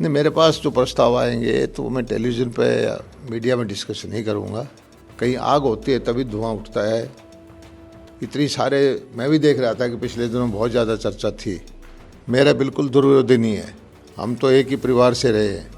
नहीं, मेरे पास जो प्रस्ताव आएंगे तो मैं टेलीविज़न पे या मीडिया में डिस्कस नहीं करूँगा। कहीं आग होती है तभी धुआं उठता है। इतनी सारे मैं भी देख रहा था कि पिछले दिनों बहुत ज़्यादा चर्चा थी। मेरा बिल्कुल दुर्विरोधी नहीं है। हम तो एक ही परिवार से रहे हैं।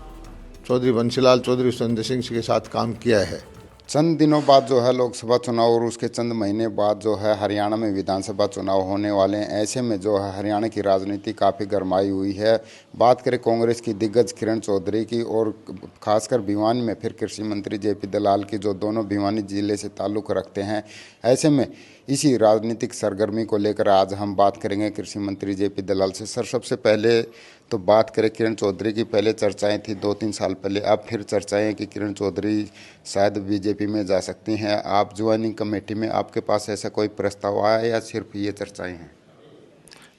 चौधरी बंसीलाल चौधरी सुरेंद्र सिंह के साथ काम किया है। चंद दिनों बाद जो है लोकसभा चुनाव और उसके चंद महीने बाद जो है हरियाणा में विधानसभा चुनाव होने वाले हैं। ऐसे में जो है हरियाणा की राजनीति काफ़ी गरमाई हुई है। बात करें कांग्रेस की दिग्गज किरण चौधरी की और खासकर भिवानी में फिर कृषि मंत्री जेपी दलाल की, जो दोनों भिवानी जिले से ताल्लुक़ रखते हैं। ऐसे में इसी राजनीतिक सरगर्मी को लेकर आज हम बात करेंगे कृषि मंत्री जेपी दलाल से। सर, सबसे पहले तो बात करें किरण चौधरी की। पहले चर्चाएं थी 2-3 साल पहले, अब फिर चर्चाएं हैं कि किरण चौधरी शायद बीजेपी में जा सकती हैं। आप ज्वाइनिंग कमेटी में आपके पास ऐसा कोई प्रस्ताव आया या सिर्फ ये चर्चाएं हैं?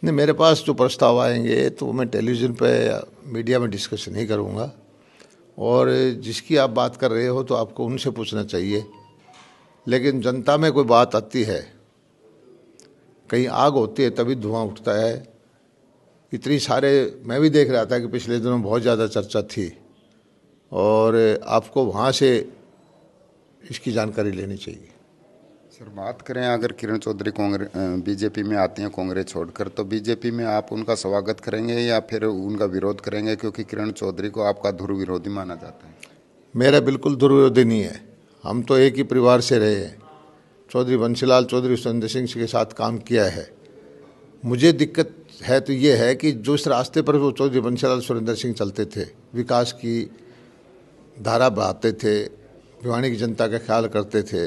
नहीं, मेरे पास जो प्रस्ताव आएंगे तो मैं टेलीविज़न पे या मीडिया में डिस्कस नहीं करूँगा। और जिसकी आप बात कर रहे हो तो आपको उनसे पूछना चाहिए। लेकिन जनता में कोई बात आती है, कहीं आग होती है तभी धुआं उठता है। इतनी सारे मैं भी देख रहा था कि पिछले दिनों बहुत ज़्यादा चर्चा थी और आपको वहाँ से इसकी जानकारी लेनी चाहिए। सर, बात करें अगर किरण चौधरी कांग्रेस बीजेपी में आती हैं कांग्रेस छोड़कर, तो बीजेपी में आप उनका स्वागत करेंगे या फिर उनका विरोध करेंगे, क्योंकि किरण चौधरी को आपका ध्रुव विरोधी माना जाता है? मेरा बिल्कुल दुर्विरोधी नहीं है। हम तो एक ही परिवार से रहे हैं। चौधरी बंसीलाल चौधरी सुरेंद्र सिंह के साथ काम किया है। मुझे दिक्कत है तो ये है कि जो इस रास्ते पर वो चौधरी बंसीलाल सुरेंद्र सिंह चलते थे, विकास की धारा बहाते थे, भिवानी की जनता का ख्याल करते थे,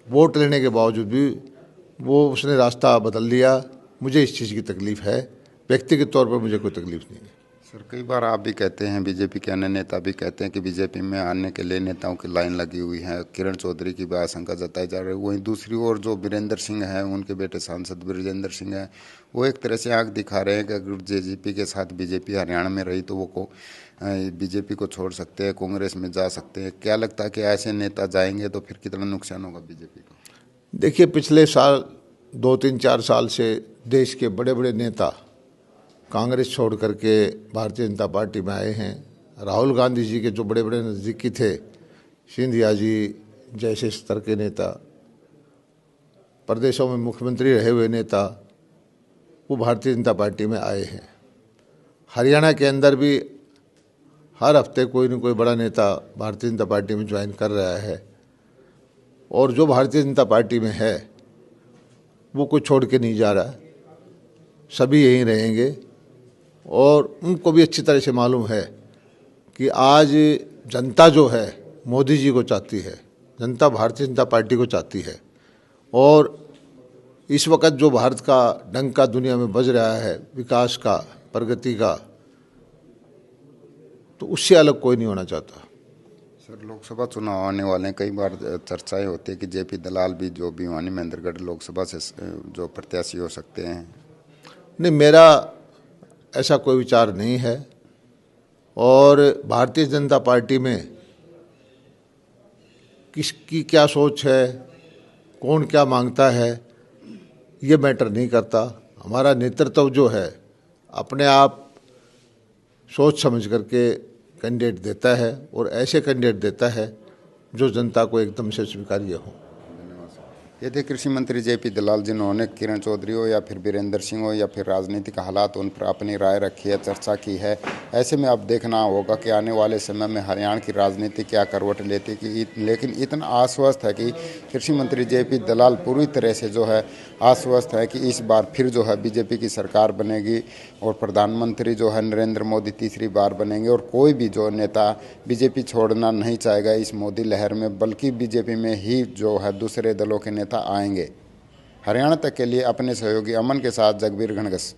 वोट लेने के बावजूद भी उसने रास्ता बदल लिया। मुझे इस चीज़ की तकलीफ़ है। व्यक्तिगत तौर पर मुझे कोई तकलीफ़ नहीं है। सर, कई बार आप भी कहते हैं, बीजेपी के अन्य नेता भी कहते हैं कि बीजेपी में आने के लिए नेताओं की लाइन लगी हुई है। किरण चौधरी की भी आशंका जताई जा रही है। वहीं दूसरी ओर जो वीरेंद्र सिंह हैं, उनके बेटे सांसद वीरेंद्र सिंह हैं, वो एक तरह से आंख दिखा रहे हैं कि अगर जेजेपी के साथ बीजेपी हरियाणा में रही तो वो बीजेपी को छोड़ सकते हैं, कांग्रेस में जा सकते हैं। क्या लगता है कि ऐसे नेता जाएंगे तो फिर कितना नुकसान होगा बीजेपी को? देखिए, पिछले साल 2-3-4 साल से देश के बड़े बड़े नेता कांग्रेस छोड़ करके भारतीय जनता पार्टी में आए हैं। राहुल गांधी जी के जो बड़े बड़े नज़दीकी थे, सिंधिया जी जैसे स्तर के नेता, प्रदेशों में मुख्यमंत्री रहे हुए नेता, वो भारतीय जनता पार्टी में आए हैं। हरियाणा के अंदर भी हर हफ्ते कोई न कोई बड़ा नेता भारतीय जनता पार्टी में ज्वाइन कर रहा है। और जो भारतीय जनता पार्टी में है वो कोई छोड़ के नहीं जा रहा। सभी यहीं रहेंगे। और उनको भी अच्छी तरह से मालूम है कि आज जनता जो है मोदी जी को चाहती है, जनता भारतीय जनता पार्टी को चाहती है। और इस वक्त जो भारत का डंका दुनिया में बज रहा है, विकास का, प्रगति का, तो उससे अलग कोई नहीं होना चाहता। सर, लोकसभा चुनाव आने वाले हैं। कई बार चर्चाएं होती है कि जेपी दलाल भी जो भिवानी महेंद्रगढ़ लोकसभा से जो प्रत्याशी हो सकते हैं। नहीं, मेरा ऐसा कोई विचार नहीं है। और भारतीय जनता पार्टी में किसकी क्या सोच है, कौन क्या मांगता है, ये मैटर नहीं करता। हमारा नेतृत्व जो है अपने आप सोच समझ करके कैंडिडेट देता है और ऐसे कैंडिडेट देता है जो जनता को एकदम से स्वीकार्य हो। ये थे कृषि मंत्री जेपी दलाल, जिन्होंने किरण चौधरी हो या फिर वीरेंद्र सिंह हो या फिर राजनीतिक हालात, उन पर अपनी राय रखी है, चर्चा की है। ऐसे में अब देखना होगा कि आने वाले समय में हरियाणा की राजनीति क्या करवट लेती है। लेकिन इतना आश्वस्त है कि कृषि मंत्री जेपी दलाल पूरी तरह से जो है आश्वस्त है कि इस बार फिर जो है बीजेपी की सरकार बनेगी और प्रधानमंत्री जो है नरेंद्र मोदी तीसरी बार बनेंगे। और कोई भी जो नेता बीजेपी छोड़ना नहीं चाहेगा इस मोदी लहर में, बल्कि बीजेपी में ही जो है दूसरे दलों के नेता आएंगे। हरियाणा तक के लिए अपने सहयोगी अमन के साथ जगबीर घनघस।